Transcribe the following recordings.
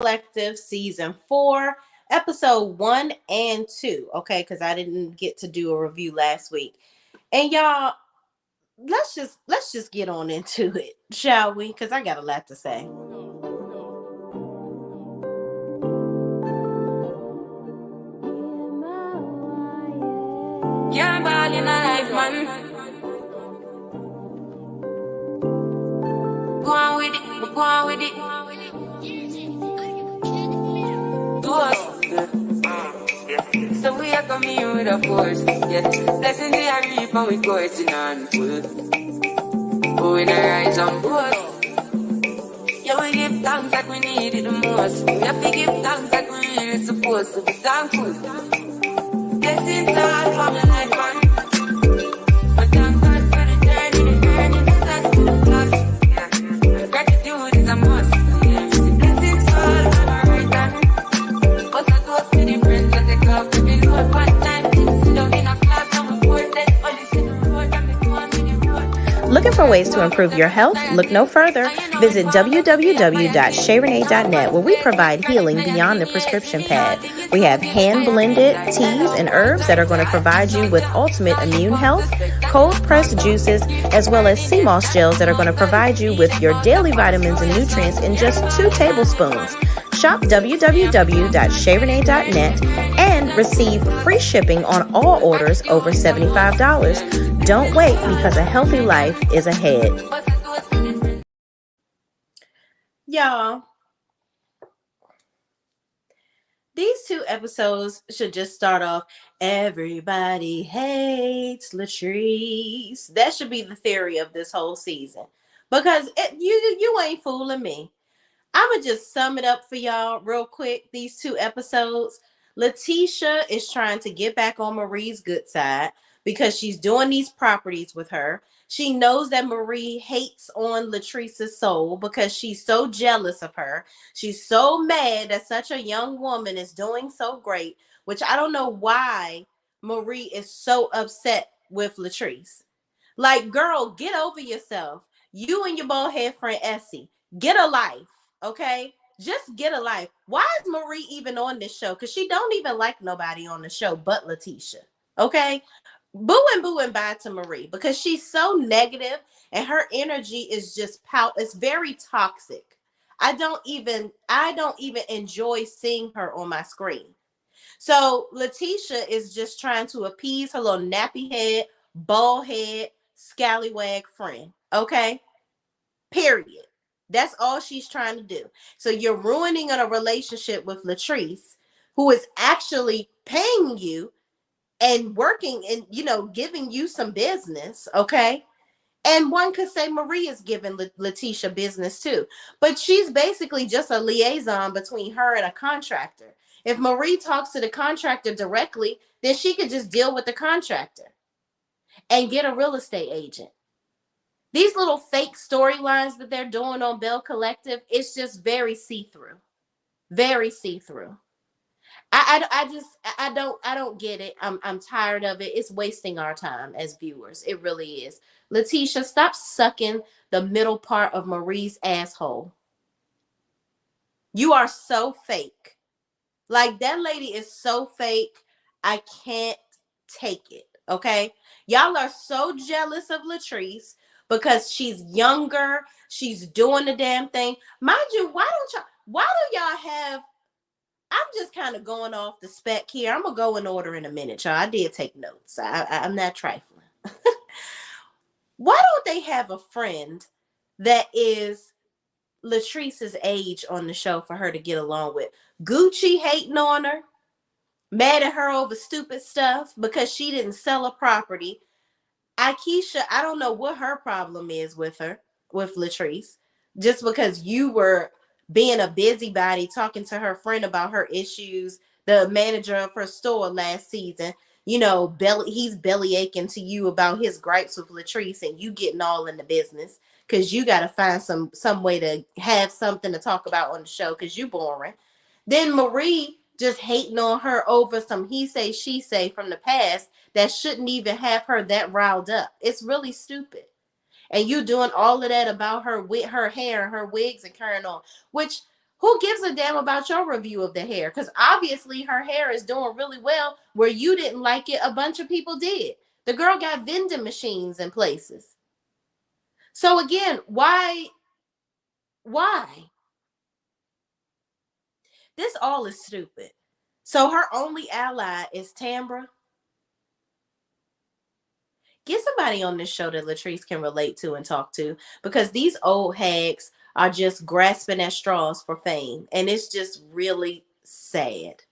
Collective Season 4, Episode 1 and 2. Okay, because I didn't get to do a review last week. And y'all, let's just get on into it, shall we? Because I got a lot to say. Yeah, ball in a life, man. Go on with it, go on with it. Do us. So we are coming here with a force. Yeah, blessings we are reap and we coursing on full. Oh, in a rise and boast. Yeah, we give thanks like we need it the most. We have to give thanks like we really supposed to be thankful. Blessings all from the life, man. But thank God for the journey, the journey, the plus to the plus. Yeah, gratitude is a must. Yeah, blessings all from the right hand. But I toast to the friends that take off every load. One time, sit down in a class and we pour that all this in the road and we go on with the road. Looking for ways to improve your health? Look no further. Visit www.shayreneeonline, where we provide healing beyond the prescription pad. We have hand-blended teas and herbs that are going to provide you with ultimate immune health, cold-pressed juices, as well as sea moss gels that are going to provide you with your daily vitamins and nutrients in just 2 tablespoons. Shop www.shayrenee.net and receive free shipping on all orders over $75. Don't wait, because a healthy life is ahead. Y'all, these 2 episodes should just start off, everybody hates Latrice. That should be the theory of this whole season. Because you ain't fooling me. I'ma just sum it up for y'all real quick. These 2 episodes. Letitia is trying to get back on Marie's good side because she's doing these properties with her. She knows that Marie hates on Latrice's soul because she's so jealous of her. She's so mad that such a young woman is doing so great, which I don't know why Marie is so upset with Latrice. Like, girl, get over yourself. You and your bald head friend Essie, get a life, okay? Just get a life. Why is Marie even on this show? Because she don't even like nobody on the show but Letitia, okay? Boo and bye to Marie because she's so negative and her energy is just it's very toxic. I don't even enjoy seeing her on my screen. So Letitia is just trying to appease her little nappy head, bald head, scallywag friend. Okay? Period. That's all she's trying to do. So you're ruining a relationship with Latrice, who is actually paying you and working and, giving you some business. Okay? And one could say Marie is giving Letitia business too. But she's basically just a liaison between her and a contractor. If Marie talks to the contractor directly, then she could just deal with the contractor and get a real estate agent. These little fake storylines that they're doing on Belle Collective, it's just very see-through. Very see-through. I don't get it. I'm tired of it. It's wasting our time as viewers. It really is. Letitia, stop sucking the middle part of Marie's asshole. You are so fake. Like, that lady is so fake. I can't take it. Okay? Y'all are so jealous of Latrice because she's younger. She's doing the damn thing. Mind you, why do y'all have, I'm just kind of going off the spec here. I'm going to go in order in a minute, y'all. I did take notes. I'm not trifling. Why don't they have a friend that is Latrice's age on the show for her to get along with? Gucci hating on her, mad at her over stupid stuff because she didn't sell a property. Akeisha, I don't know what her problem is with Latrice, just because you were being a busybody talking to her friend about her issues, the manager of her store last season. He's belly aching to you about his gripes with Latrice, and you getting all in the business because you got to find some way to have something to talk about on the show because you boring. Then Marie just hating on her over some he say, she say from the past that shouldn't even have her that riled up. It's really stupid. And you doing all of that about her with her hair and her wigs and carrying on, which Who gives a damn about your review of the hair? Because obviously her hair is doing really well. Where you didn't like it, a bunch of people did. The girl got vending machines in places. So again, why? Why? This all is stupid. So her only ally is Tambra. Get somebody on this show that Latrice can relate to and talk to, because these old hags are just grasping at straws for fame. And it's just really sad.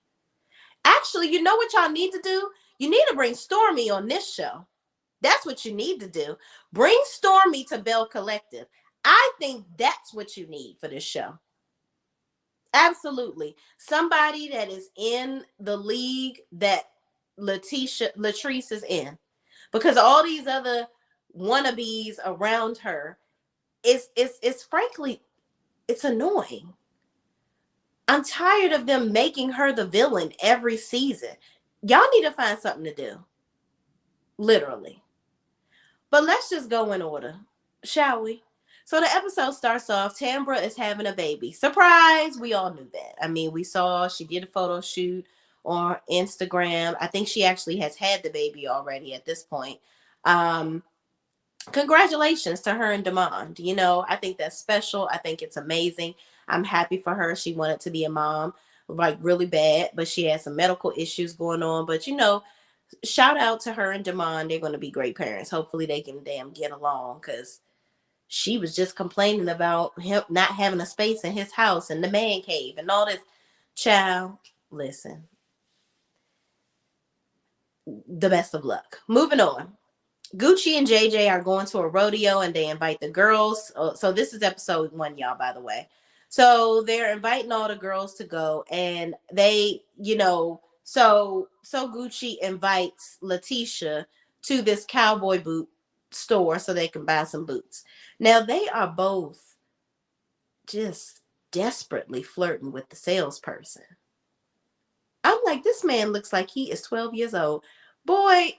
Actually, you know what y'all need to do? You need to bring Stormy on this show. That's what you need to do. Bring Stormy to Belle Collective. I think that's what you need for this show. Absolutely. Somebody that is in the league that Latrice is in. Because all these other wannabes around her, it's frankly, it's annoying. I'm tired of them making her the villain every season. Y'all need to find something to do. Literally. But let's just go in order, shall we? So the episode starts off, Tambra is having a baby. Surprise! We all knew that. I mean, we saw she did a photo shoot on Instagram. I think she actually has had the baby already at this point. Congratulations to her and Demond. You know, I think that's special. I think it's amazing. I'm happy for her. She wanted to be a mom, like really bad, but she had some medical issues going on. But, you know, shout out to her and Demond. They're going to be great parents. Hopefully they can damn get along, because she was just complaining about him not having a space in his house and the man cave and all this. Child, listen. The best of luck. Moving on. Gucci and JJ are going to a rodeo and they invite the girls. So this is episode 1, y'all, by the way. So they're inviting all the girls to go, and they, you know, so Gucci invites Letitia to this cowboy boot store so they can buy some boots. Now they are both just desperately flirting with the salesperson. I'm like, this man looks like he is 12 years old. Boy,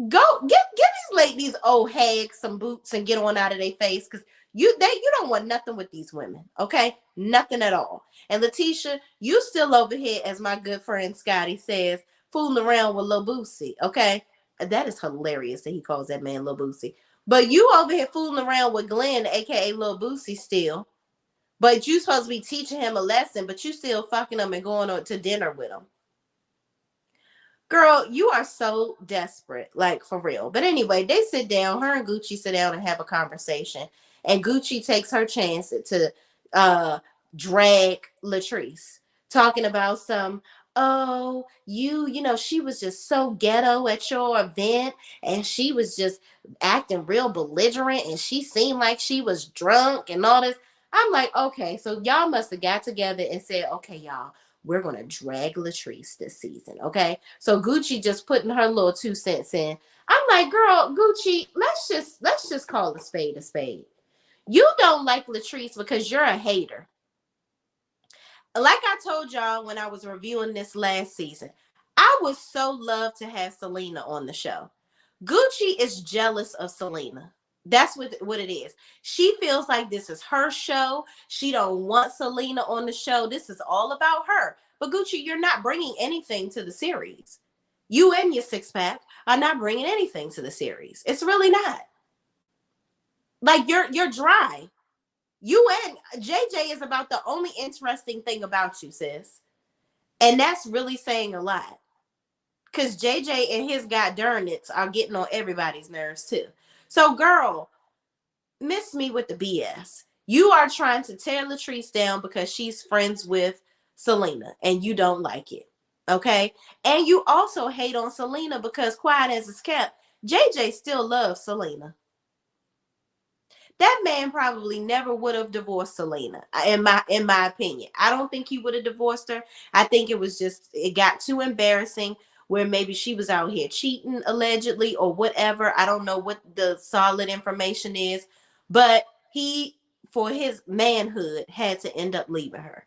go get these old hags some boots and get on out of their face, because you don't want nothing with these women, okay? Nothing at all. And Letitia, you still over here, as my good friend Scotty says, fooling around with Lil Boosie, okay? That is hilarious that he calls that man Lil Boosie. But you over here fooling around with Glenn, aka Lil Boosie, still. But you supposed to be teaching him a lesson, but you still fucking him and going on to dinner with him. Girl, you are so desperate, like for real. But anyway, they sit down, her and Gucci sit down and have a conversation. And Gucci takes her chance to drag Latrice, talking about some, oh, you know, she was just so ghetto at your event, and she was just acting real belligerent, and she seemed like she was drunk and all this. I'm like, okay, so y'all must have got together and said, okay, y'all, we're gonna drag Latrice this season, okay? So Gucci just putting her little 2 cents in. I'm like, girl, Gucci, let's just call a spade a spade. You don't like Latrice because you're a hater. Like I told y'all when I was reviewing this last season, I would so love to have Selena on the show. Gucci is jealous of Selena. That's what it is. She feels like this is her show. She don't want Selena on the show. This is all about her. But Gucci, you're not bringing anything to the series. You and your 6-pack are not bringing anything to the series. It's really not. Like you're dry. You and JJ is about the only interesting thing about you, sis. And that's really saying a lot. Because JJ and his goddernits are getting on everybody's nerves too. So, girl, miss me with the BS. You are trying to tear Latrice down because she's friends with Selena and you don't like it. Okay? And you also hate on Selena because, quiet as it's kept, JJ still loves Selena. That man probably never would have divorced Selena, in my opinion. I don't think he would have divorced her. I think it got too embarrassing, where maybe she was out here cheating allegedly or whatever. I don't know what the solid information is, but he, for his manhood, had to end up leaving her,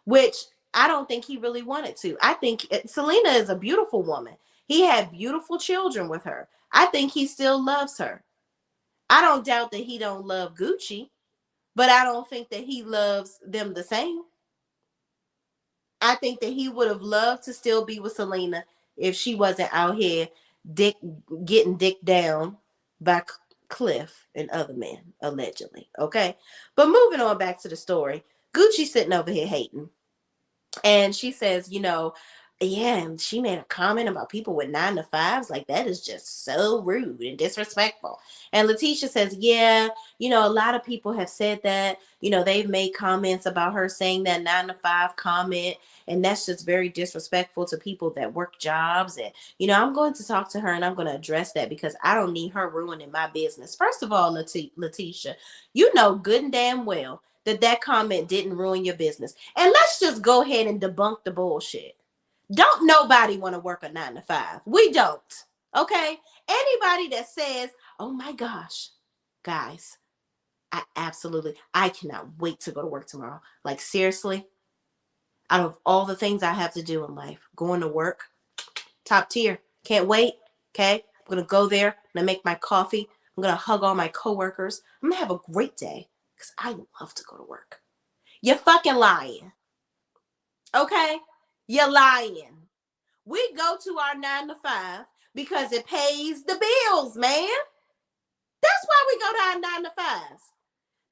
which I don't think he really wanted to. I think Selena is a beautiful woman. He had beautiful children with her. I think he still loves her. I don't doubt that he don't love Gucci, but I don't think that he loves them the same. I think that he would have loved to still be with Selena if she wasn't out here dick getting dick down by Cliff and other men, allegedly. Okay. But moving on back to the story, Gucci sitting over here hating. And she says, yeah, and she made a comment about people with 9 to 5s. Like, that is just so rude and disrespectful. And Letitia says, yeah, a lot of people have said that. They've made comments about her saying that 9 to 5 comment. And that's just very disrespectful to people that work jobs. And, I'm going to talk to her and I'm going to address that because I don't need her ruining my business. First of all, Letitia, you know good and damn well that comment didn't ruin your business. And let's just go ahead and debunk the bullshit. Don't nobody want to work a 9 to 5. We don't. Okay? Anybody that says, oh my gosh, guys, I cannot wait to go to work tomorrow. Like, seriously, out of all the things I have to do in life, going to work, top tier. Can't wait. Okay? I'm going to go there. I'm going to make my coffee. I'm going to hug all my coworkers. I'm going to have a great day because I love to go to work. You're fucking lying. Okay? You're lying. We go to our 9 to 5 because it pays the bills, man. That's why we go to our 9 to 5s.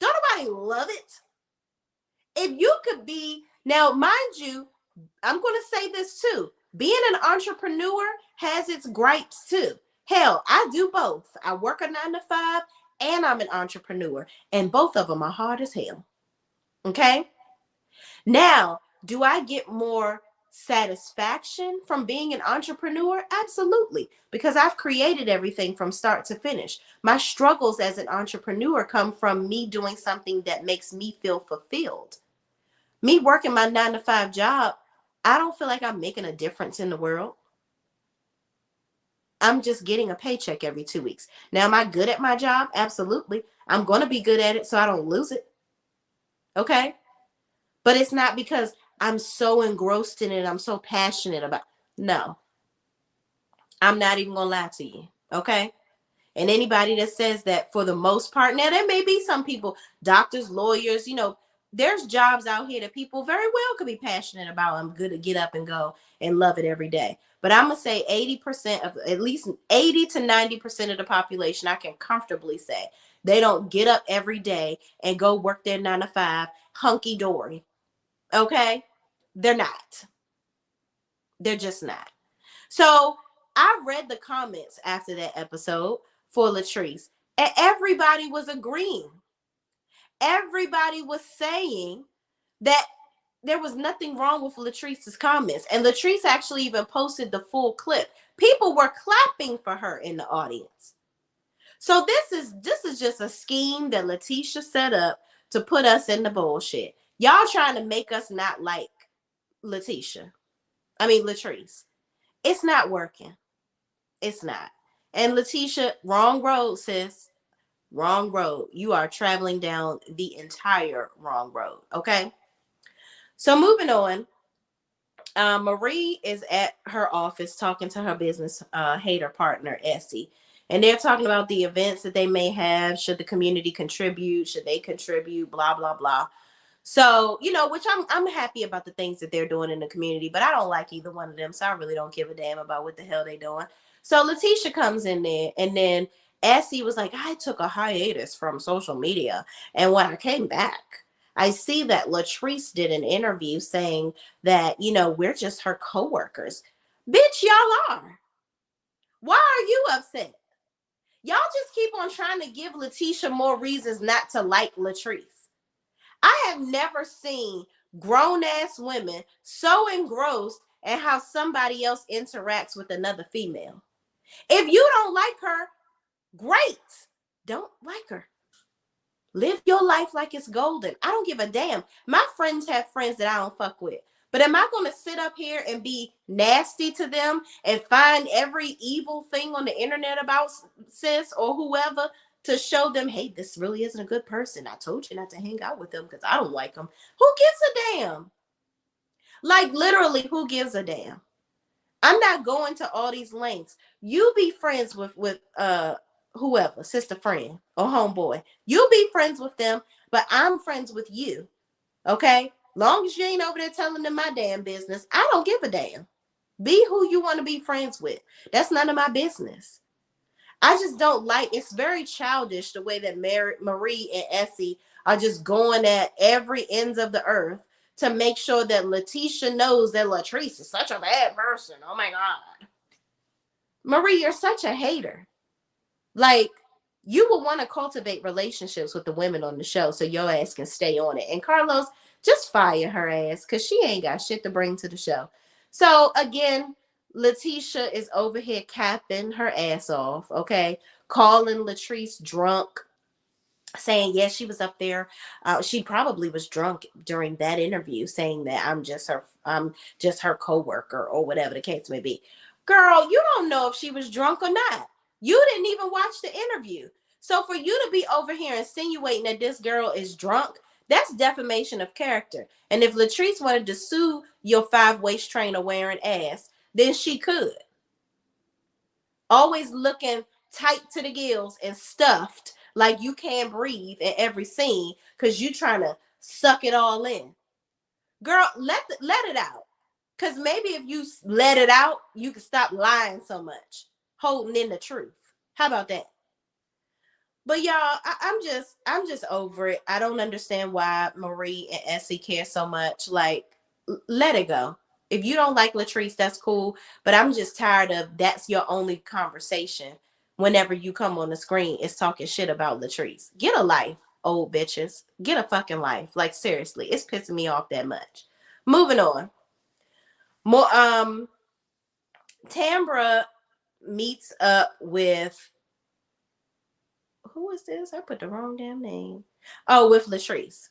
Don't nobody love it? If you could be, now mind you, I'm going to say this too. Being an entrepreneur has its gripes too. Hell, I do both. I work a 9 to 5 and I'm an entrepreneur. And both of them are hard as hell. Okay? Now, do I get more satisfaction from being an entrepreneur? Absolutely, because I've created everything from start to finish. My struggles as an entrepreneur come from me doing something that makes me feel fulfilled. Me working my 9 to 5 job, I don't feel like I'm making a difference in the world. I'm just getting a paycheck every 2 weeks. Now, am I good at my job? Absolutely. I'm going to be good at it so I don't lose it. Okay? But it's not because I'm so engrossed in it. I'm so passionate about it. No. I'm not even going to lie to you. Okay? And anybody that says that, for the most part, now there may be some people, doctors, lawyers, there's jobs out here that people very well could be passionate about. I'm good to get up and go and love it every day. But I'm going to say 80% of, at least 80 to 90% of the population, I can comfortably say, they don't get up every day and go work their 9 to 5 hunky-dory. Okay? They're not. They're just not. So I read the comments after that episode for Latrice, and everybody was agreeing. Everybody was saying that there was nothing wrong with Latrice's comments. And Latrice actually even posted the full clip. People were clapping for her in the audience. So this is just a scheme that Letitia set up to put us in the bullshit. Y'all trying to make us not like Latrice. It's not working. It's not. And Letitia, wrong road, sis. Wrong road. You are traveling down the entire wrong road. Okay? So moving on. Marie is at her office talking to her business hater partner, Essie. And they're talking about the events that they may have. Should the community contribute? Should they contribute? Blah, blah, blah. So, which I'm happy about the things that they're doing in the community, but I don't like either one of them. So I really don't give a damn about what the hell they doing. So Letitia comes in there, and then Essie was like, I took a hiatus from social media. And when I came back, I see that Latrice did an interview saying that, we're just her coworkers. Bitch, y'all are. Why are you upset? Y'all just keep on trying to give Letitia more reasons not to like Latrice. I have never seen grown-ass women so engrossed in how somebody else interacts with another female. If you don't like her, great. Don't like her. Live your life like it's golden. I don't give a damn. My friends have friends that I don't fuck with. But am I going to sit up here and be nasty to them and find every evil thing on the internet about sis or whoever to show them, hey, this really isn't a good person? I told you not to hang out with them because I don't like them. Who gives a damn? Like, literally, who gives a damn? I'm not going to all these lengths. You be friends with whoever, sister friend or homeboy. You be friends with them, but I'm friends with you. Okay? Long as you ain't over there telling them my damn business, I don't give a damn. Be who you want to be friends with. That's none of my business. I just don't like, it's very childish the way that Marie and Essie are just going at every ends of the earth to make sure that Letitia knows that Latrice is such a bad person. Oh my God. Marie, you're such a hater. Like, you will want to cultivate relationships with the women on the show so your ass can stay on it. And Carlos, just fire her ass because she ain't got shit to bring to the show. So again, Letitia is over here capping her ass off, okay? Calling Latrice drunk, saying yes, she was up there. She probably was drunk during that interview, saying that I'm just her coworker or whatever the case may be. Girl, you don't know if she was drunk or not. You didn't even watch the interview. So for you to be over here insinuating that this girl is drunk, that's defamation of character. And if Latrice wanted to sue your 5-waist trainer wearing ass, then she could. Always looking tight to the gills and stuffed like you can't breathe in every scene because you trying to suck it all in. Girl, let it out. Because maybe if you let it out, you can stop lying so much, holding in the truth. How about that? But y'all, I'm just over it. I don't understand why Marie and Essie care so much. Like, let it go. If you don't like Latrice, that's cool. But I'm just tired of that's your only conversation whenever you come on the screen is talking shit about Latrice. Get a life, old bitches. Get a fucking life. Like, seriously, it's pissing me off that much. Moving on. More Tambra meets up with, who is this? I put the wrong damn name. Oh, with Latrice.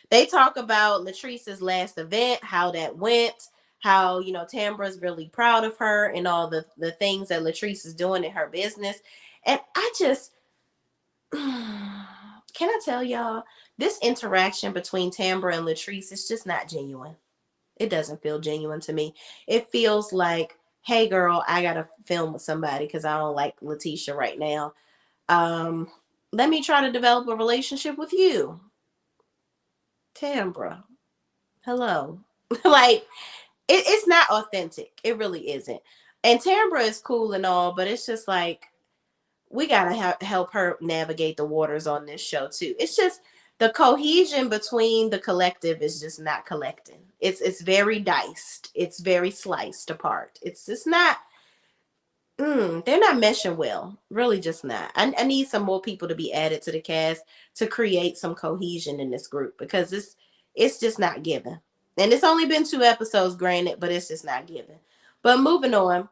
They talk about Latrice's last event, how that went, how, you know, Tambra's really proud of her and all the things that Latrice is doing in her business. And I just, can I tell y'all, this interaction between Tambra and Latrice is just not genuine. It doesn't feel genuine to me. It feels like, hey girl, I gotta film with somebody because I don't like Letitia right now. Let me try to develop a relationship with you. Tambra. Hello. Like, it's not authentic. It really isn't. And Tambra is cool and all, but it's just like, we gotta help her navigate the waters on this show too. It's just the cohesion between the collective is just not collecting. It's very diced. It's very sliced apart. It's just not. They're not meshing well. Really, just not. I need some more people to be added to the cast to create some cohesion in this group because it's just not given. And it's only been 2 episodes, granted, but it's just not given. But moving on.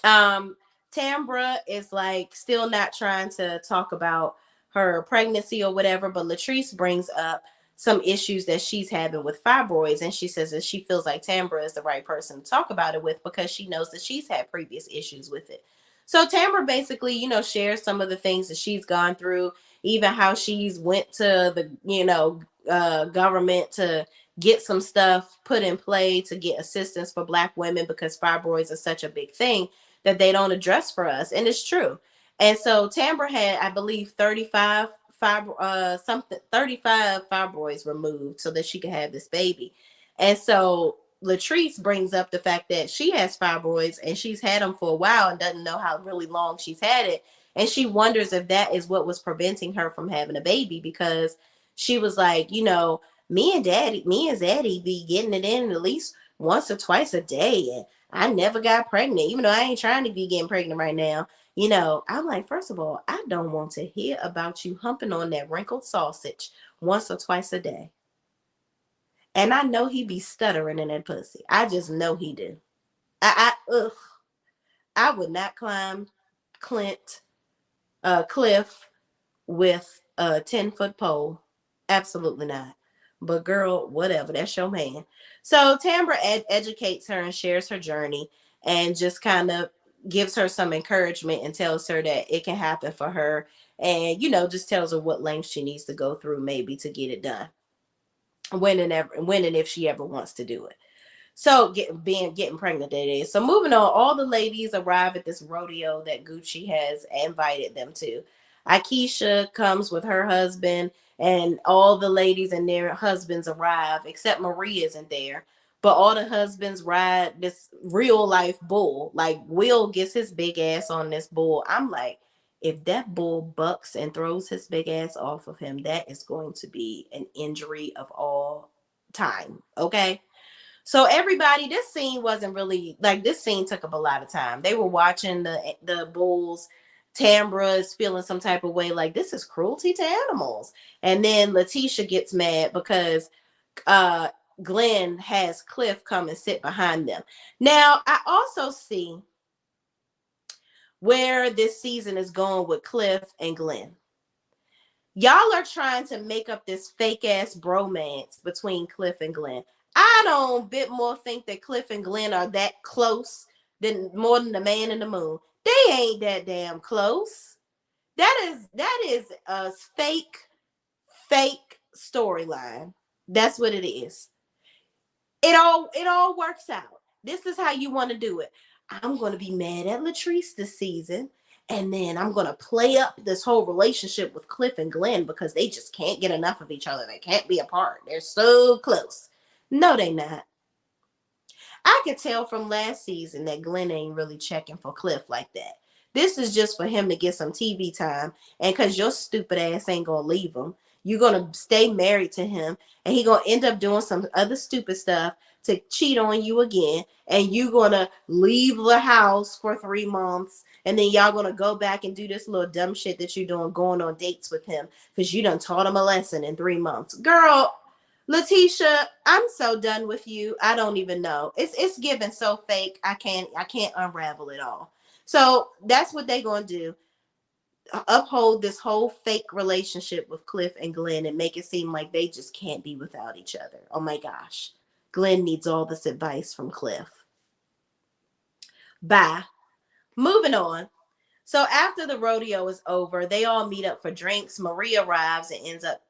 Tambra is like still not trying to talk about her pregnancy or whatever, but Latrice brings up some issues that she's having with fibroids, and she says that she feels like Tambra is the right person to talk about it with because she knows that she's had previous issues with it. So Tambra basically, you know, shares some of the things that she's gone through, even how she's went to the, you know, government to get some stuff put in play to get assistance for Black women because fibroids are such a big thing that they don't address for us. And it's true. And so Tambra had, I believe, 35 fibroids removed so that she could have this baby. And so Latrice brings up the fact that she has fibroids and she's had them for a while and doesn't know how really long she's had it. And she wonders if that is what was preventing her from having a baby because she was like, you know, me and Zaddy be getting it in at least once or twice a day. And I never got pregnant, even though I ain't trying to be getting pregnant right now. You know, I'm like, first of all, I don't want to hear about you humping on that wrinkled sausage once or twice a day. And I know he be stuttering in that pussy. I just know he do. I would not climb Cliff with a 10-foot pole. Absolutely not. But girl, whatever, that's your man. So Tambra educates her and shares her journey and just kind of gives her some encouragement and tells her that it can happen for her. And, you know, just tells her what lengths she needs to go through maybe to get it done. When and if she ever wants to do it. So getting pregnant, that is. So moving on, all the ladies arrive at this rodeo that Gucci has invited them to. Akeisha comes with her husband, and all the ladies and their husbands arrive, except Marie isn't there. But all the husbands ride this real life bull. Like Will gets his big ass on this bull. I'm like, if that bull bucks and throws his big ass off of him, that is going to be an injury of all time. Okay. So everybody, this scene wasn't really like, this scene took up a lot of time. They were watching the bulls. Tambra is feeling some type of way, like this is cruelty to animals. And then Letitia gets mad because uh Glenn has Cliff come and sit behind them. Now, I also see where this season is going with Cliff and Glenn. Y'all are trying to make up this fake ass bromance between Cliff and Glenn. I don't bit more think that Cliff and Glenn are that close than more than the man in the moon. They ain't that damn close. That is a fake storyline. That's what it is. It all works out. This is how you want to do it. I'm going to be mad at Latrice this season, and then I'm going to play up this whole relationship with Cliff and Glenn because they just can't get enough of each other. They can't be apart. They're so close. No, they not. I could tell from last season that Glenn ain't really checking for Cliff like that. This is just for him to get some TV time, and because your stupid ass ain't gonna leave him, you're gonna stay married to him, and he gonna end up doing some other stupid stuff to cheat on you again, and you gonna leave the house for 3 months, and then y'all gonna go back and do this little dumb shit that you're doing, going on dates with him because you done taught him a lesson in 3 months. Girl, Letitia, I'm so done with you. I don't even know. It's given so fake. I can't unravel it all. So that's what they gonna do. Uphold this whole fake relationship with Cliff and Glenn and make it seem like they just can't be without each other. Oh my gosh. Glenn needs all this advice from Cliff. Bye. Moving on. So after the rodeo is over, they all meet up for drinks. Maria arrives and ends up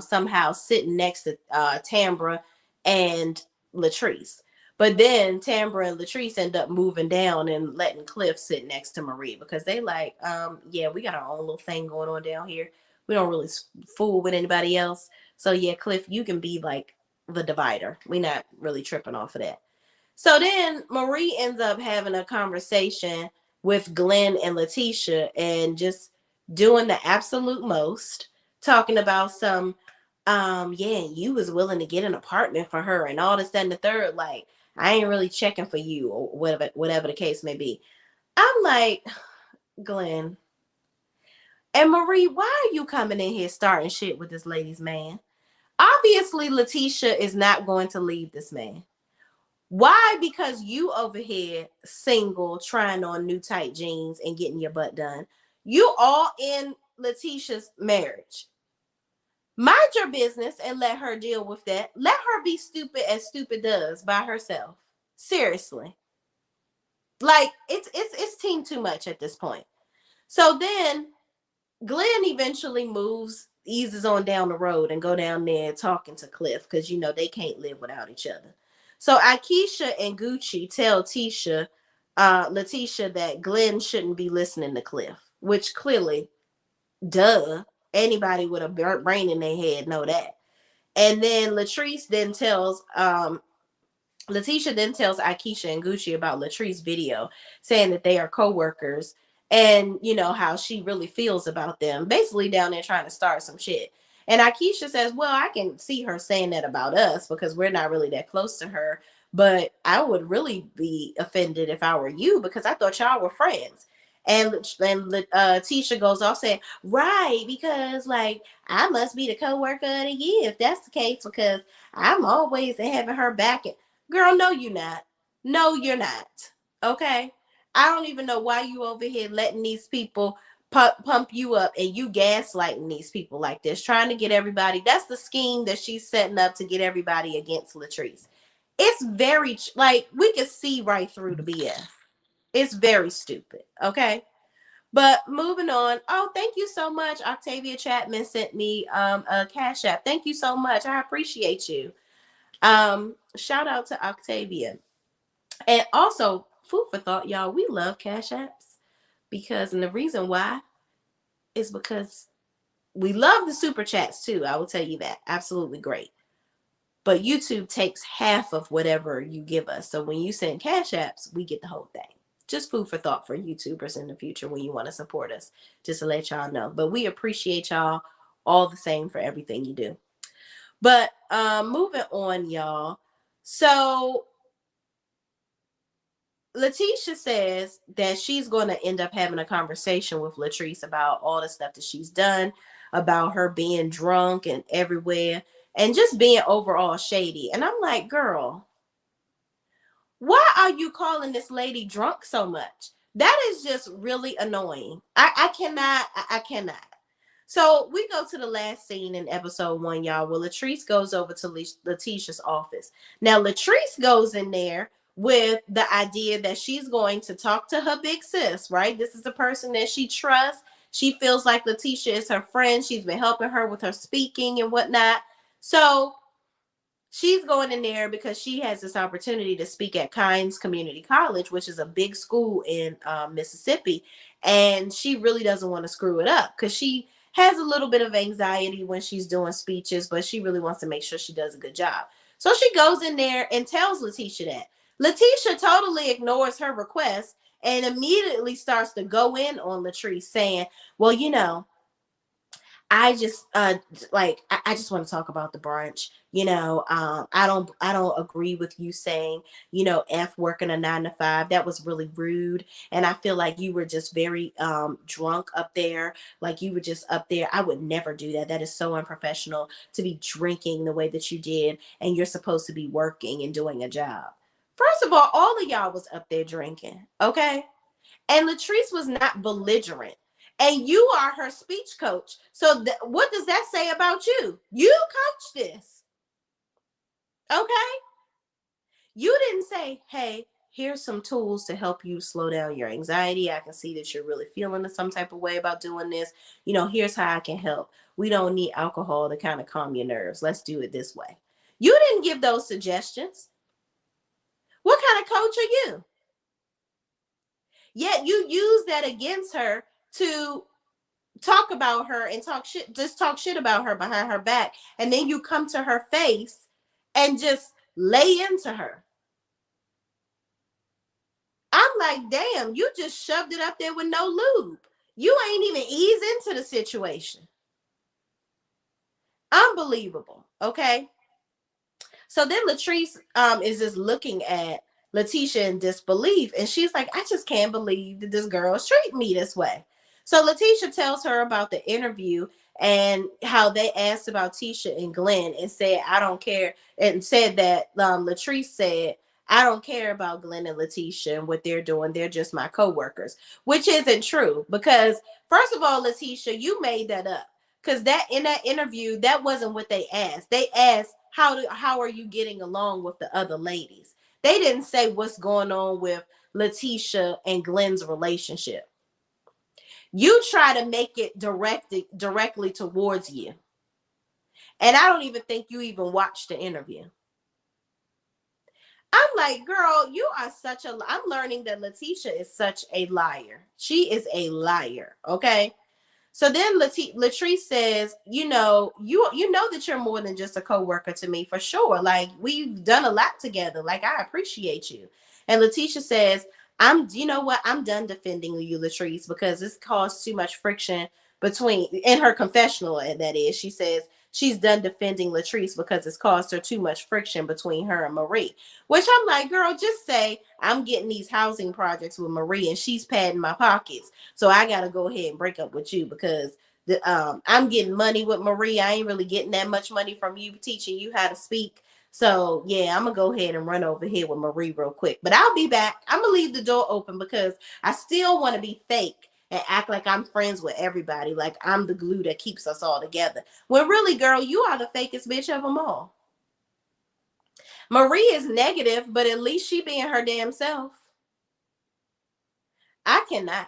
somehow sitting next to Tambra and Latrice. But then Tambra and Latrice end up moving down and letting Cliff sit next to Marie because they like, yeah, we got our own little thing going on down here. We don't really fool with anybody else. So yeah, Cliff, you can be like the divider. We not really tripping off of that. So then Marie ends up having a conversation with Glenn and Letitia and just doing the absolute most, talking about some, yeah, you was willing to get an apartment for her and all this, that, and the third. Like, I ain't really checking for you or whatever the case may be. I'm like, Glenn and Marie, why are you coming in here starting shit with this lady's man? Obviously, Letitia is not going to leave this man. Why? Because you over here single, trying on new tight jeans and getting your butt done. You all in Letitia's marriage. Mind your business and let her deal with that. Let her be stupid as stupid does by herself. Seriously. Like it's team too much at this point. So then Glenn eventually eases on down the road and go down there talking to Cliff because you know they can't live without each other. So Akeisha and Gucci tell Letitia that Glenn shouldn't be listening to Cliff, which clearly, duh, anybody with a brain in their head know that. And then Letitia then tells Akeisha and Gucci about Latrice's video, saying that they are co-workers and you know how she really feels about them, basically down there trying to start some shit. And Akeisha says, well, I can see her saying that about us because we're not really that close to her, but I would really be offended if I were you because I thought y'all were friends. And Tisha goes off saying, right, because like I must be the co-worker of the year if that's the case because I'm always having her back. Girl, no, you're not. No, you're not. Okay. I don't even know why you over here letting these people pump you up and you gaslighting these people like this, trying to get everybody. That's the scheme that she's setting up to get everybody against Latrice. It's very, like, we can see right through the BS. It's very stupid. Okay. But moving on. Oh, thank you so much. Octavia Chapman sent me a Cash App. Thank you so much. I appreciate you. Shout out to Octavia. And also, food for thought, y'all, we love Cash Apps because, and the reason why is because we love the super chats too. I will tell you that. Absolutely great. But YouTube takes half of whatever you give us. So when you send cash apps, we get the whole thing. Just food for thought for YouTubers in the future when you want to support us, just to let y'all know. But we appreciate y'all all the same for everything you do. But moving on, y'all. So Letitia says that she's going to end up having a conversation with Latrice about all the stuff that she's done, about her being drunk and everywhere, and just being overall shady. And I'm like, girl, why are you calling this lady drunk so much? That is just really annoying. I cannot. I cannot. So we go to the last scene in episode 1, y'all, where Latrice goes over to Letitia's office. Now, Latrice goes in there with the idea that she's going to talk to her big sis, right? This is the person that she trusts. She feels like Letitia is her friend. She's been helping her with her speaking and whatnot. So she's going in there because she has this opportunity to speak at Kynes Community College, which is a big school in Mississippi. And she really doesn't want to screw it up because she has a little bit of anxiety when she's doing speeches, but she really wants to make sure she does a good job. So she goes in there and tells Letitia that. Letitia totally ignores her request and immediately starts to go in on Latrice saying, well, you know, I just I just want to talk about the brunch. You know, I don't agree with you saying, you know, F working a 9 to 5. That was really rude. And I feel like you were just very drunk up there. Like you were just up there. I would never do that. That is so unprofessional to be drinking the way that you did. And you're supposed to be working and doing a job. First of all of y'all was up there drinking. Okay. And Latrice was not belligerent. And you are her speech coach. So what does that say about you? You coached this. Okay? You didn't say, hey, here's some tools to help you slow down your anxiety. I can see that you're really feeling some type of way about doing this. You know, here's how I can help. We don't need alcohol to kind of calm your nerves. Let's do it this way. You didn't give those suggestions. What kind of coach are you? Yet you use that against her to talk about her and talk shit about her behind her back. And then you come to her face and just lay into her. I'm like, damn, you just shoved it up there with no lube. You ain't even ease into the situation. Unbelievable. Okay. So then Latrice is just looking at Letitia in disbelief. And she's like, I just can't believe that this girl is treating me this way. So Letitia tells her about the interview and how they asked about Tisha and Glenn and said, I don't care. And said that Latrice said, I don't care about Glenn and Letitia and what they're doing. They're just my co-workers, which isn't true. Because first of all, Letitia, you made that up. Because that in that interview, that wasn't what they asked. They asked, how are you getting along with the other ladies? They didn't say what's going on with Letitia and Glenn's relationship. You try to make it directly towards you. And I don't even think you even watched the interview. I'm like, girl, you are I'm learning that Letitia is such a liar. She is a liar. Okay. So then Latrice says, you know that you're more than just a coworker to me for sure. Like we've done a lot together. Like I appreciate you. And Letitia says, you know what? I'm done defending you, Latrice, because this caused too much friction in her confessional. That is, she says she's done defending Latrice because it's caused her too much friction between her and Marie. Which I'm like, girl, just say I'm getting these housing projects with Marie and she's padding my pockets. So I got to go ahead and break up with you because I'm getting money with Marie. I ain't really getting that much money from you teaching you how to speak. So yeah, I'm going to go ahead and run over here with Marie real quick. But I'll be back. I'm going to leave the door open because I still want to be fake and act like I'm friends with everybody. Like I'm the glue that keeps us all together. When really, girl, you are the fakest bitch of them all. Marie is negative, but at least she being her damn self. I cannot.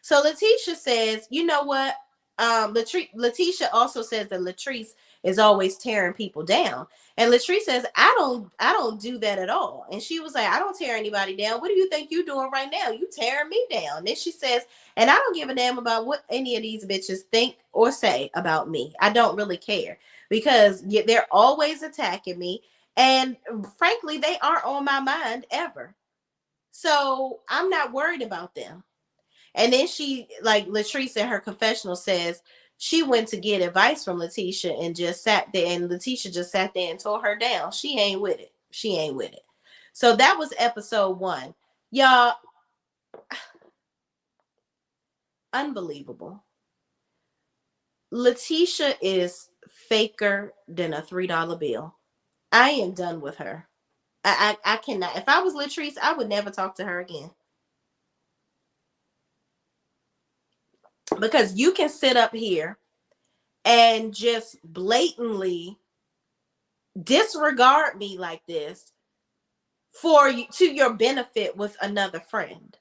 So Letitia says, you know what? Letitia also says that Latrice is always tearing people down. And Latrice says, I don't do that at all. And she was like, I don't tear anybody down. What do you think you're doing right now? You tearing me down. Then she says, and I don't give a damn about what any of these bitches think or say about me. I don't really care because they're always attacking me. And frankly, they aren't on my mind ever. So I'm not worried about them. And then she, like Latrice in her confessional says, she went to get advice from Letitia and just sat there, and Letitia just sat there and tore her down. She ain't with it. She ain't with it. So that was episode 1. Y'all, unbelievable. Letitia is faker than a $3 bill. I am done with her. I cannot. If I was Latrice, I would never talk to her again. Because you can sit up here and just blatantly disregard me like this for you, to your benefit with another friend.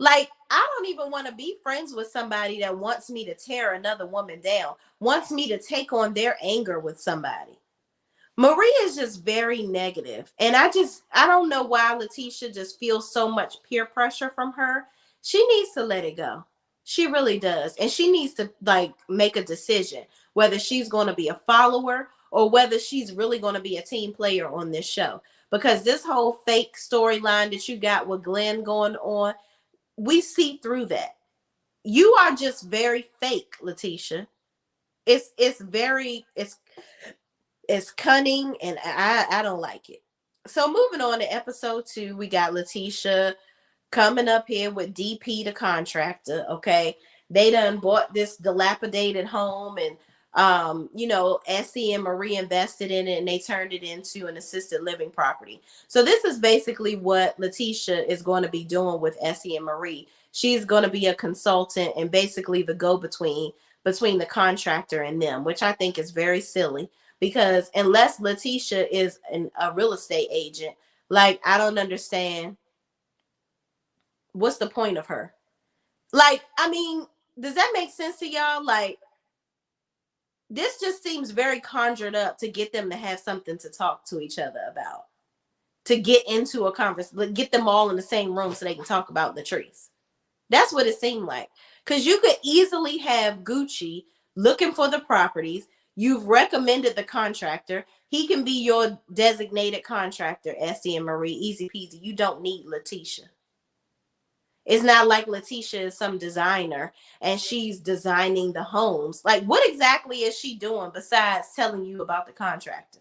Like, I don't even want to be friends with somebody that wants me to tear another woman down, wants me to take on their anger with somebody. Marie is just very negative. And I don't know why Letitia just feels so much peer pressure from her. She needs to let it go. She really does. And she needs to like make a decision whether she's going to be a follower or whether she's really going to be a team player on this show. Because this whole fake storyline that you got with Glenn going on, we see through that. You are just very fake, Letitia. It's cunning, and I don't like it. So moving on to episode 2, we got Letitia coming up here with DP the contractor. Okay, they done bought this dilapidated home, and Essie and Marie invested in it, and they turned it into an assisted living property. So this is basically what Letitia is going to be doing with Essie and Marie. She's going to be a consultant and basically the go-between between the contractor and them, which I think is very silly. Because unless Letitia is a real estate agent, like, I don't understand what's the point of her. Like, I mean, does that make sense to y'all? Like, this just seems very conjured up to get them to have something to talk to each other about, to get into a conversation, get them all in the same room so they can talk about Latrice. That's what it seemed like. Because you could easily have Gucci looking for the properties. You've recommended the contractor. He can be your designated contractor, Essie and Marie. Easy peasy. You don't need Letitia. It's not like Letitia is some designer and she's designing the homes. Like, what exactly is she doing besides telling you about the contractor?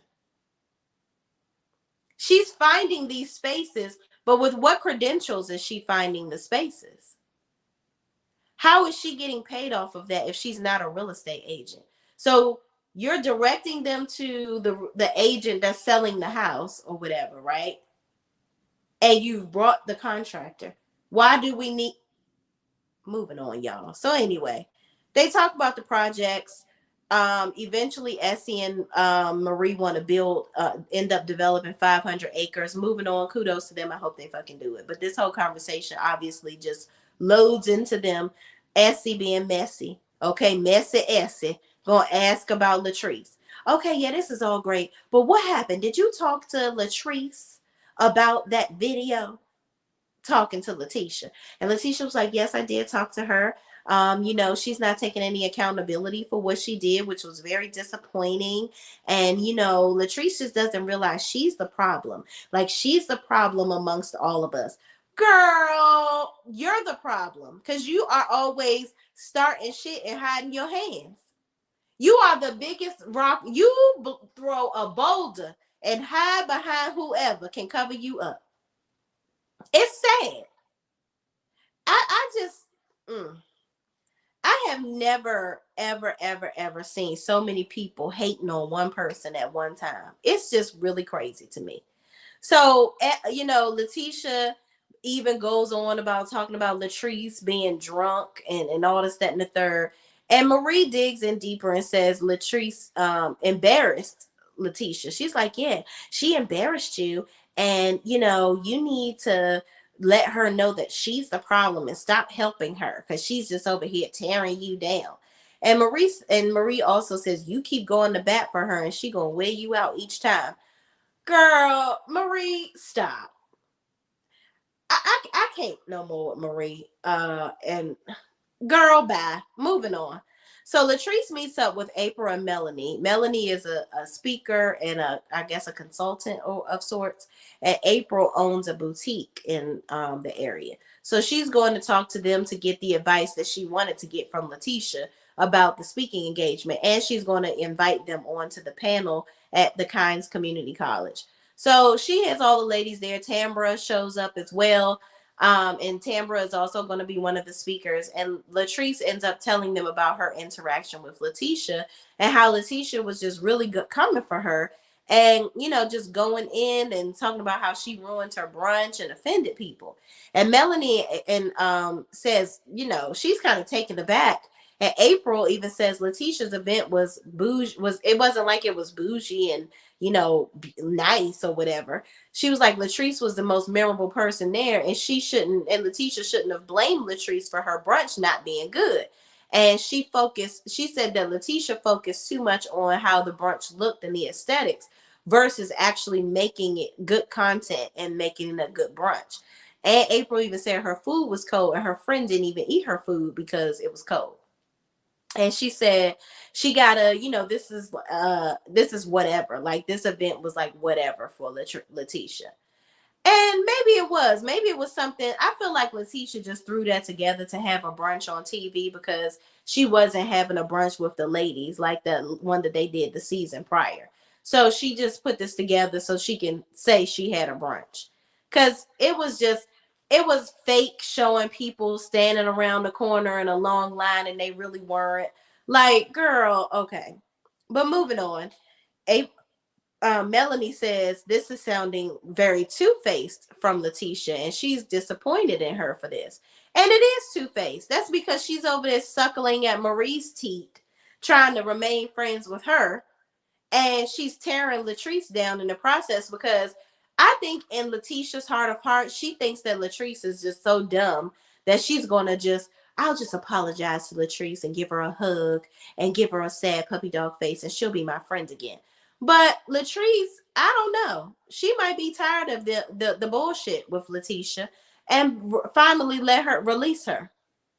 She's finding these spaces, but with what credentials is she finding the spaces? How is she getting paid off of that if she's not a real estate agent? So you're directing them to the agent that's selling the house or whatever, right? And you've brought the contractor. Why do we need... Moving on, y'all. So anyway, they talk about the projects. Eventually Essie and Marie want to end up developing 500 acres. Moving on, kudos to them. I hope they fucking do it. But this whole conversation obviously just loads into them. Essie being messy. Okay, messy Essie. Gonna ask about Latrice. Okay, yeah, this is all great. But what happened? Did you talk to Latrice about that video? Talking to Letitia. And Letitia was like, yes, I did talk to her. She's not taking any accountability for what she did, which was very disappointing. And, Latrice just doesn't realize she's the problem. Like, she's the problem amongst all of us. Girl, you're the problem because you are always starting shit and hiding your hands. You are the biggest rock. You throw a boulder and hide behind whoever can cover you up. It's sad. I have never, ever, ever, ever seen so many people hating on one person at one time. It's just really crazy to me. So, Letitia even goes on about talking about Latrice being drunk and all this, that, and the third. And Marie digs in deeper and says Latrice embarrassed Letitia. She's like, yeah, she embarrassed you. And, you need to let her know that she's the problem and stop helping her because she's just over here tearing you down. And Marie also says, you keep going to bat for her and she gonna weigh you out each time. Girl, Marie, stop. I can't no more with Marie. And girl, bye. Moving on. So Latrice meets up with April and Melanie. Melanie is a speaker and I guess a consultant of sorts. And April owns a boutique in the area. So she's going to talk to them to get the advice that she wanted to get from Letitia about the speaking engagement. And she's going to invite them onto the panel at the Kynes Community College. So she has all the ladies there. Tambra shows up as well. And Tambra is also going to be one of the speakers. And Latrice ends up telling them about her interaction with Letitia and how Letitia was just really good coming for her. And, just going in and talking about how she ruined her brunch and offended people. And Melanie says, she's kind of taken aback. And April even says Letitia's event was bougie, it wasn't like it was bougie and, nice or whatever. She was like, Latrice was the most memorable person there, and Letitia shouldn't have blamed Latrice for her brunch not being good. And she said that Letitia focused too much on how the brunch looked and the aesthetics versus actually making it good content and making it a good brunch. And April even said her food was cold and her friend didn't even eat her food because it was cold. And she said she gotta, this is whatever. Like, this event was like whatever for Letitia. And maybe it was something. I feel like Letitia just threw that together to have a brunch on TV because she wasn't having a brunch with the ladies like the one that they did the season prior. So she just put this together so she can say she had a brunch. Because it was fake showing people standing around the corner in a long line and they really weren't. Like, girl, okay. But moving on. Melanie says this is sounding very two-faced from Letitia, and she's disappointed in her for this. And it is two-faced. That's because she's over there suckling at Marie's teeth, trying to remain friends with her, and she's tearing Latrice down in the process because I think in Letitia's heart of hearts, she thinks that Latrice is just so dumb that she's going to I'll just apologize to Latrice and give her a hug and give her a sad puppy dog face and she'll be my friend again. But Latrice, I don't know. She might be tired of the bullshit with Letitia and finally let her release her.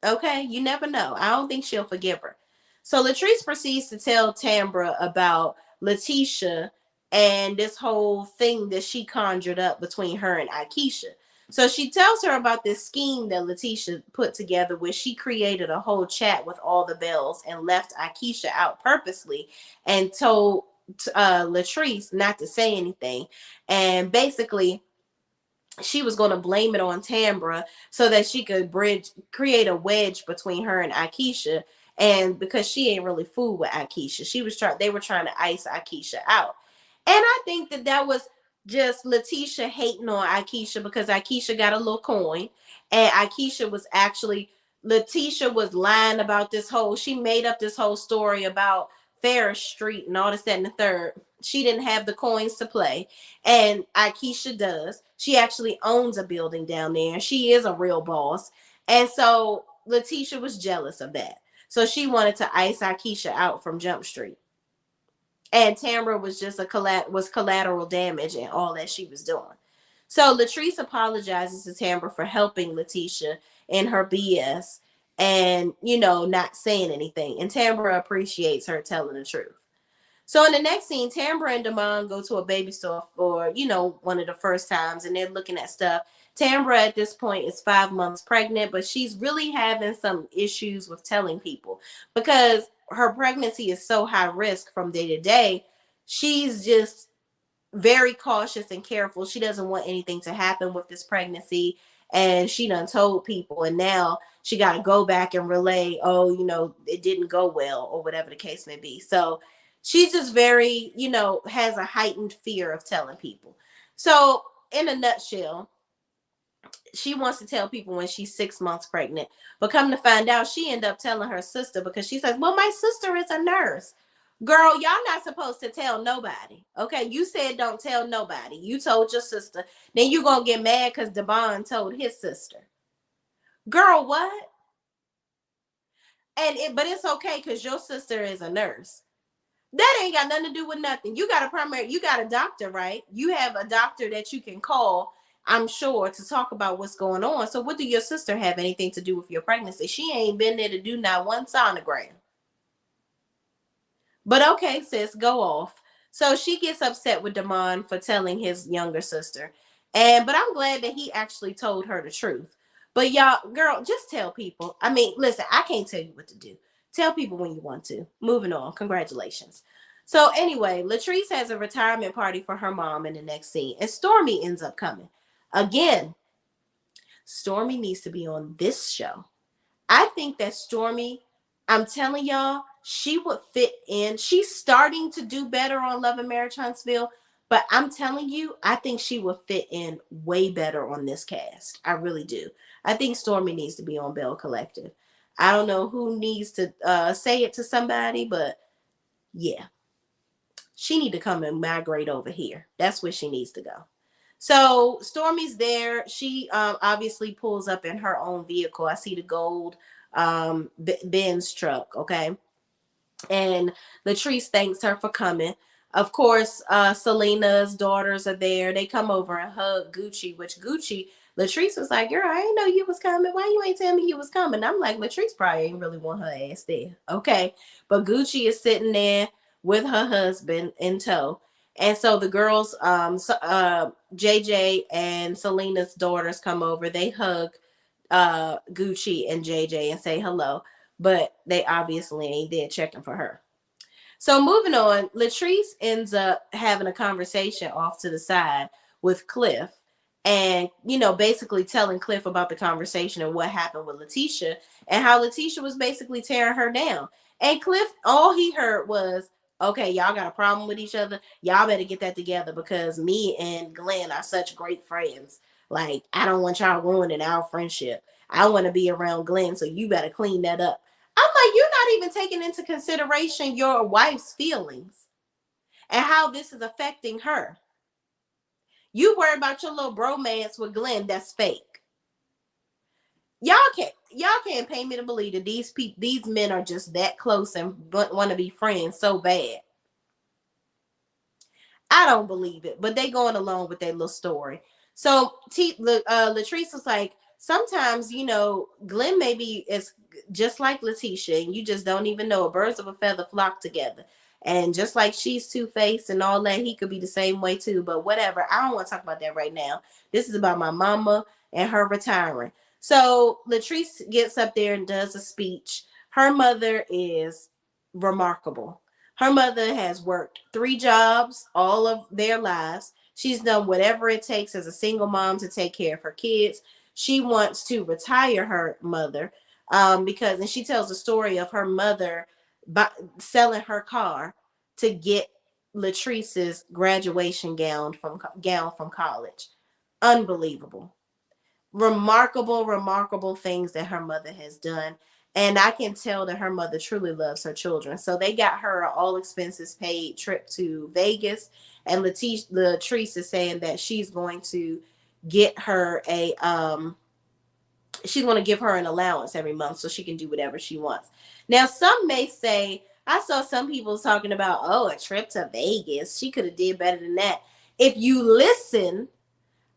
Okay? You never know. I don't think she'll forgive her. So Latrice proceeds to tell Tambra about Letitia and this whole thing that she conjured up between her and Aikisha. So she tells her about this scheme that Letitia put together where she created a whole chat with all the Belles and left Aikisha out purposely and told Latrice not to say anything. And basically, she was going to blame it on Tambra so that she could create a wedge between her and Aikisha. And because she ain't really fooled with Aikisha, they were trying to ice Aikisha out. And I think that was just Letitia hating on Aikisha because Aikisha got a little coin. And Letitia was lying about she made up this whole story about Ferris Street and all this, that, and the third. She didn't have the coins to play. And Aikisha does. She actually owns a building down there. She is a real boss. And so Letitia was jealous of that. So she wanted to ice Aikisha out from Jump Street. And Tambra was just collateral damage in all that she was doing. So Latrice apologizes to Tambra for helping Letitia in her BS and, not saying anything. And Tambra appreciates her telling the truth. So in the next scene, Tambra and Damon go to a baby store for, one of the first times, and they're looking at stuff. Tambra at this point is 5 months pregnant, but she's really having some issues with telling people because her pregnancy is so high risk from day to day. She's just very cautious and careful. She doesn't want anything to happen with this pregnancy. And she done told people, and now she got to go back and relay, it didn't go well or whatever the case may be. So she's just very, has a heightened fear of telling people. So in a nutshell, she wants to tell people when she's 6 months pregnant, but come to find out, she ended up telling her sister because she says, well, my sister is a nurse. Girl, y'all not supposed to tell nobody. Okay, you said don't tell nobody. You told your sister. Then you gonna get mad because Devon told his sister. Girl, what? but it's okay because your sister is a nurse. That ain't got nothing to do with nothing. You got a doctor, right? You have a doctor that you can call, I'm sure, to talk about what's going on. So what do your sister have anything to do with your pregnancy? She ain't been there to do not one sonogram. But okay, sis, go off. So she gets upset with Damon for telling his younger sister. But I'm glad that he actually told her the truth. But y'all, girl, just tell people. I mean, listen, I can't tell you what to do. Tell people when you want to. Moving on. Congratulations. So anyway, Latrice has a retirement party for her mom in the next scene, and Stormy ends up coming. Again, Stormy needs to be on this show. I think that Stormy, I'm telling y'all, she would fit in. She's starting to do better on Love and Marriage Huntsville, but I'm telling you, I think she would fit in way better on this cast. I really do. I think Stormy needs to be on Belle Collective. I don't know who needs to say it to somebody, but yeah, she need to come and migrate over here. That's where she needs to go. So Stormy's there. She obviously pulls up in her own vehicle. I see the gold Benz truck. Okay. And Latrice thanks her for coming. Of course, Selena's daughters are there. They come over and hug Gucci, which Gucci, Latrice was like, girl, I didn't know you was coming. Why you ain't tell me you was coming? I'm like, Latrice probably ain't really want her ass there. Okay. But Gucci is sitting there with her husband in tow. And so the girls, JJ and Selena's daughters come over. They hug Gucci and JJ and say hello. But they obviously ain't there checking for her. So moving on, Latrice ends up having a conversation off to the side with Cliff, and basically telling Cliff about the conversation and what happened with Letitia and how Letitia was basically tearing her down. And Cliff, all he heard was, okay, y'all got a problem with each other. Y'all better get that together because me and Glenn are such great friends. Like, I don't want y'all ruining our friendship. I want to be around Glenn, so you better clean that up. I'm like, you're not even taking into consideration your wife's feelings and how this is affecting her. You worry about your little bromance with Glenn. That's fake. Y'all can't pay me to believe that these men are just that close and want to be friends so bad. I don't believe it, but they going along with their little story. So Latrice was like, sometimes, Glenn maybe is just like Letitia, and you just don't even know. Birds of a feather flock together. And just like she's two-faced and all that, he could be the same way too. But whatever. I don't want to talk about that right now. This is about my mama and her retiring. So Latrice gets up there and does a speech. Her mother is remarkable. Her mother has worked 3 jobs all of their lives. She's done whatever it takes as a single mom to take care of her kids. She wants to retire her mother and she tells the story of her mother selling her car to get Latrice's graduation gown from college. Unbelievable. Remarkable things that her mother has done. And I can tell that her mother truly loves her children. So they got her an all expenses paid trip to Vegas. And Latrice is saying that she's going to get her she's going to give her an allowance every month so she can do whatever she wants. Now, some may say, I saw some people talking about, a trip to Vegas. She could have did better than that. If you listen,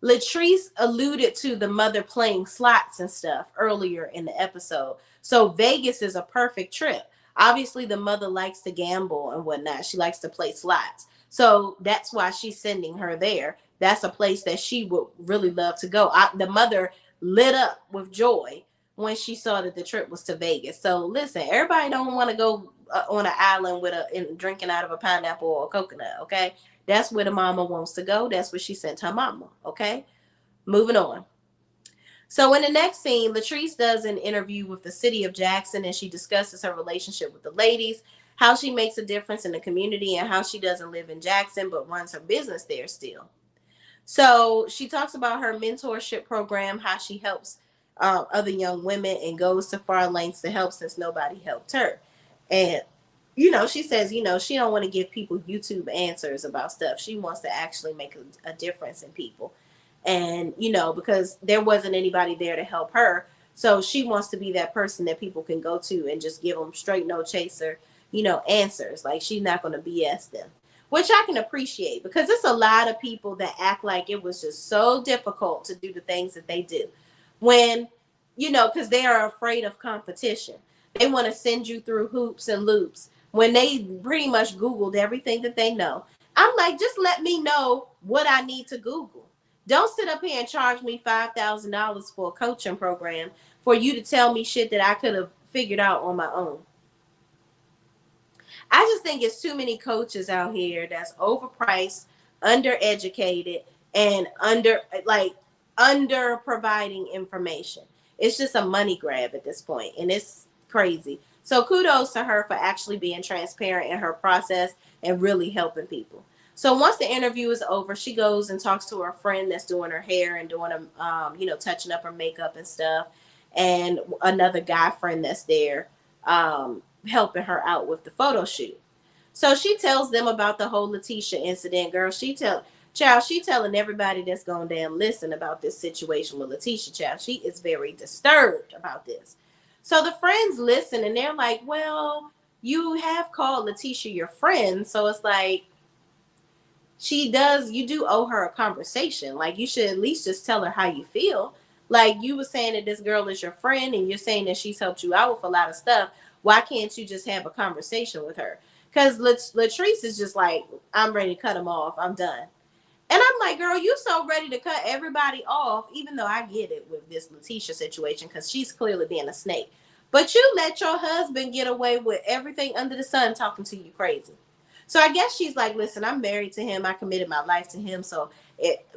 Latrice alluded to the mother playing slots and stuff earlier in the episode. So Vegas is a perfect trip. Obviously, the mother likes to gamble and whatnot. She likes to play slots. So that's why she's sending her there. That's a place that she would really love to go. The mother lit up with joy when she saw that the trip was to Vegas. So listen, everybody don't want to go on an island drinking out of a pineapple or a coconut, okay? That's where the mama wants to go. That's where she sent her mama, okay? Moving on. So in the next scene, Latrice does an interview with the city of Jackson, and she discusses her relationship with the ladies, how she makes a difference in the community, and how she doesn't live in Jackson but runs her business there still. So she talks about her mentorship program, how she helps other young women and goes to far lengths to help since nobody helped her. And, she says, she don't want to give people YouTube answers about stuff. She wants to actually make a difference in people. And, because there wasn't anybody there to help her So she wants to be that person that people can go to and just give them straight no chaser, answers. Like she's not going to BS them, which I can appreciate because it's a lot of people that act like it was just so difficult to do the things that they do when, because they are afraid of competition. They want to send you through hoops and loops when they pretty much Googled everything that they know. I'm like, just let me know what I need to Google. Don't sit up here and charge me $5,000 for a coaching program for you to tell me shit that I could have figured out on my own. I just think it's too many coaches out here that's overpriced, undereducated, and under providing information. It's just a money grab at this point, and it's crazy. So kudos to her for actually being transparent in her process and really helping people. So once the interview is over, she goes and talks to her friend that's doing her hair and doing touching up her makeup and stuff, and another guy friend that's there, helping her out with the photo shoot. So she tells them about the whole Letitia incident, girl. She telling everybody that's going down listen about this situation with Letitia, child. She is very disturbed about this. So the friends listen and they're like, well, you have called Letitia your friend. So it's like, you do owe her a conversation. Like you should at least just tell her how you feel. Like you were saying that this girl is your friend and you're saying that she's helped you out with a lot of stuff. Why can't you just have a conversation with her? Because Latrice is just like, I'm ready to cut him off. I'm done. And I'm like, girl, you so ready to cut everybody off, even though I get it with this Letitia situation because she's clearly being a snake. But you let your husband get away with everything under the sun talking to you crazy. So I guess she's like, listen, I'm married to him. I committed my life to him. So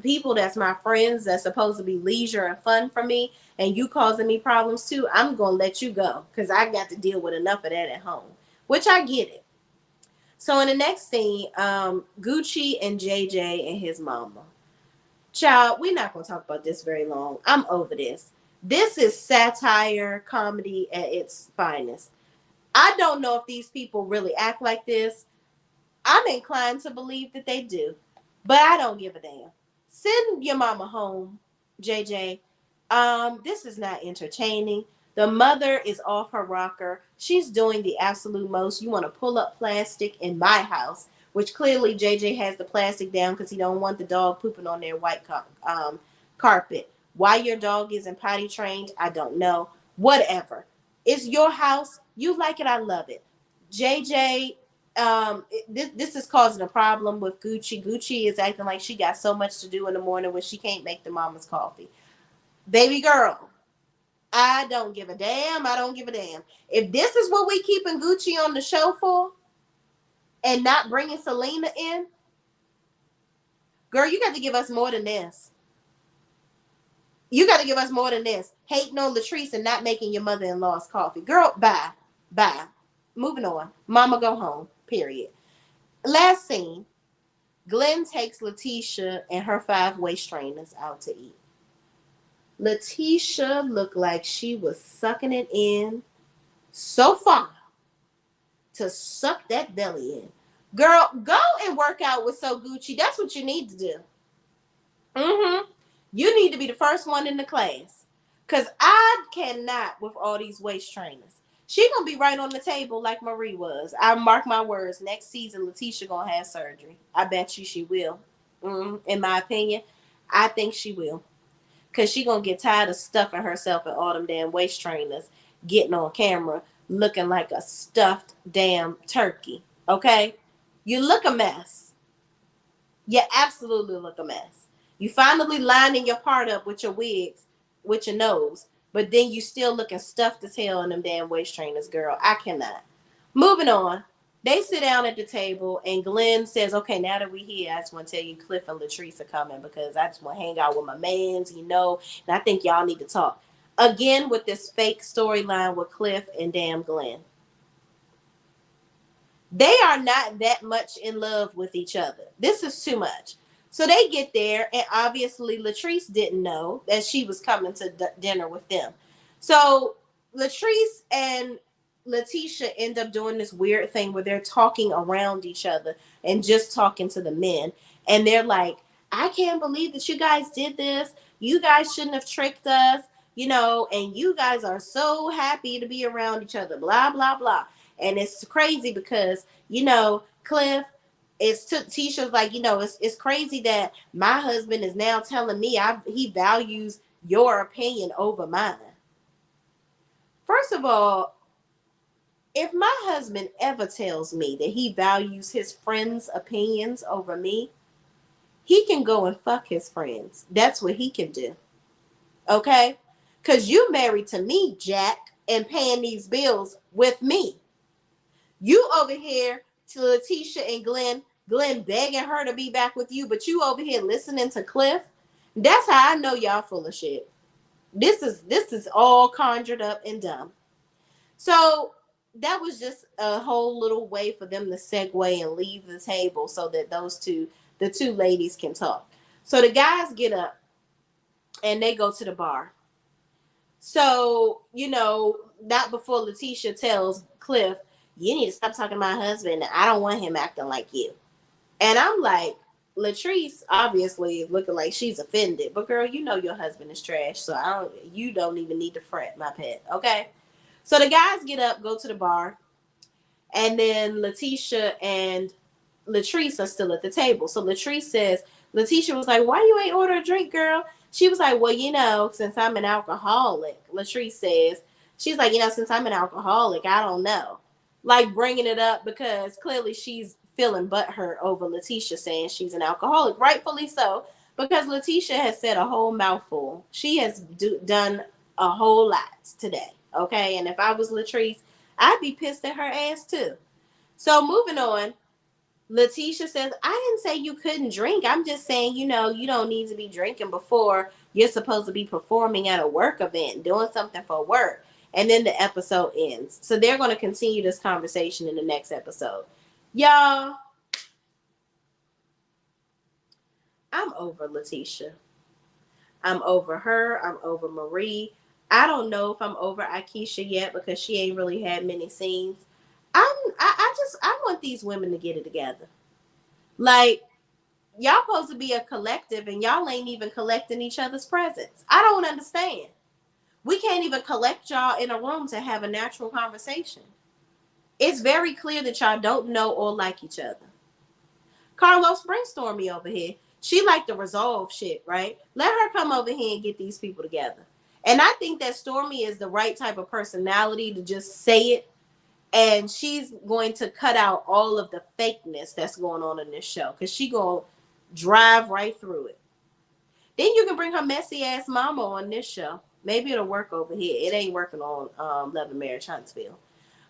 people that's my friends that's supposed to be leisure and fun for me and you causing me problems too, I'm going to let you go because I got to deal with enough of that at home, which I get it. So in the next scene, Gucci and JJ and his mama. Child, we're not going to talk about this very long. I'm over this. This is satire comedy at its finest. I don't know if these people really act like this. I'm inclined to believe that they do, but I don't give a damn. Send your mama home, JJ. This is not entertaining. The mother is off her rocker. She's doing the absolute most. You want to pull up plastic in my house, which clearly JJ has the plastic down because he don't want the dog pooping on their white carpet. Why your dog isn't potty trained, I don't know. Whatever. It's your house. You like it. I love it. JJ, this is causing a problem with Gucci. Gucci is acting like she got so much to do in the morning when she can't make the mama's coffee. Baby girl, I don't give a damn. I don't give a damn. If this is what we keeping Gucci on the show for and not bringing Selena in, girl, you got to give us more than this. You got to give us more than this. Hating on Latrice and not making your mother-in-law's coffee. Girl, bye. Bye. Moving on. Mama, go home. Period. Last scene. Glenn takes Letitia and her 5 waist trainers out to eat. Letitia looked like she was sucking it in so far to suck that belly in. Girl, go and work out with So Gucci. That's what you need to do. You need to be the first one in the class. Because I cannot with all these waist trainers. She going to be right on the table like Marie was. I mark my words. Next season, Letitia going to have surgery. I bet you she will. In my opinion, I think she will. Because she going to get tired of stuffing herself in all them damn waist trainers, getting on camera, looking like a stuffed damn turkey. Okay? You look a mess. You absolutely look a mess. You finally lining your part up with your wigs, with your nose, but then you still looking stuffed as hell in them damn waist trainers, girl. I cannot. Moving on. They sit down at the table, and Glenn says, okay, now that we're here, I just want to tell you Cliff and Latrice are coming because I just want to hang out with my mans, and I think y'all need to talk. Again, with this fake storyline with Cliff and damn Glenn. They are not that much in love with each other. This is too much. So they get there, and obviously Latrice didn't know that she was coming to dinner with them. So Latrice and Letitia end up doing this weird thing where they're talking around each other and just talking to the men. And they're like, I can't believe that you guys did this. You guys shouldn't have tricked us. and you guys are so happy to be around each other, blah, blah, blah. And it's crazy because, Cliff, Tisha's like, it's crazy that my husband is now telling me he values your opinion over mine. First of all, if my husband ever tells me that he values his friends' opinions over me, he can go and fuck his friends. That's what he can do. Okay? Because you married to me, Jack, and paying these bills with me. You over here to Letitia and Glenn begging her to be back with you, but you over here listening to Cliff. That's how I know y'all full of shit. This is all conjured up and dumb. So that was just a whole little way for them to segue and leave the table so that the two ladies can talk. So the guys get up and they go to the bar. So, not before Letitia tells Cliff, you need to stop talking to my husband. I don't want him acting like you. And I'm like, Latrice obviously looking like she's offended. But girl, your husband is trash. So you don't even need to fret, my pet. Okay? So the guys get up, go to the bar. And then Letitia and Latrice are still at the table. So Latrice says, Letitia was like, why you ain't order a drink, girl? She was like, well, since I'm an alcoholic, Latrice says, she's like, since I'm an alcoholic, I don't know. Like bringing it up because clearly she's feeling butthurt over Letitia saying she's an alcoholic. Rightfully so, because Letitia has said a whole mouthful. She has done a whole lot today. Okay. And if I was Latrice, I'd be pissed at her ass too. So moving on. Letitia says, I didn't say you couldn't drink. I'm just saying, you don't need to be drinking before you're supposed to be performing at a work event, doing something for work. And then the episode ends. So they're going to continue this conversation in the next episode. Y'all, I'm over Letitia. I'm over her. I'm over Marie. I don't know if I'm over Akeisha yet because she ain't really had many scenes. I want these women to get it together. Like, y'all supposed to be a collective and y'all ain't even collecting each other's presence. I don't understand. We can't even collect y'all in a room to have a natural conversation. It's very clear that y'all don't know or like each other. Carlos, bring Stormy over here. She like to resolve shit, right? Let her come over here and get these people together. And I think that Stormy is the right type of personality to just say it. And she's going to cut out all of the fakeness that's going on in this show. Because she going to drive right through it. Then you can bring her messy ass mama on this show. Maybe it'll work over here. It ain't working on Love and Marriage Huntsville.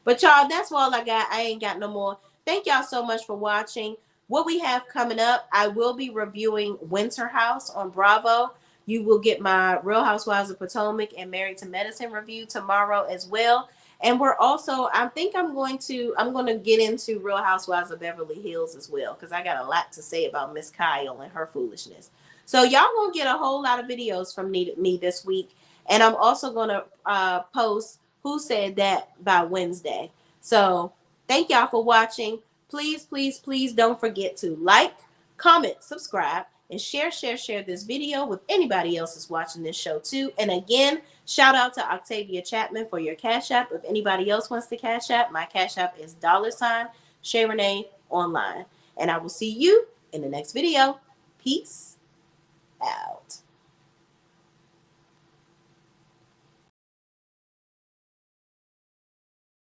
But y'all, that's all I got. I ain't got no more. Thank y'all so much for watching. What we have coming up, I will be reviewing Winter House on Bravo. You will get my Real Housewives of Potomac and Married to Medicine review tomorrow as well. And we're also, I'm going to get into Real Housewives of Beverly Hills as well, because I got a lot to say about Miss Kyle and her foolishness. So y'all gonna get a whole lot of videos from me this week. And I'm also going to post Who Said That by Wednesday. So thank y'all for watching. Please, please, please don't forget to like, comment, subscribe, and share this video with anybody else that's watching this show too. And again, shout out to Octavia Chapman for your Cash App. If anybody else wants to Cash App, my Cash App is $shayreneeonline. And I will see you in the next video. Peace out.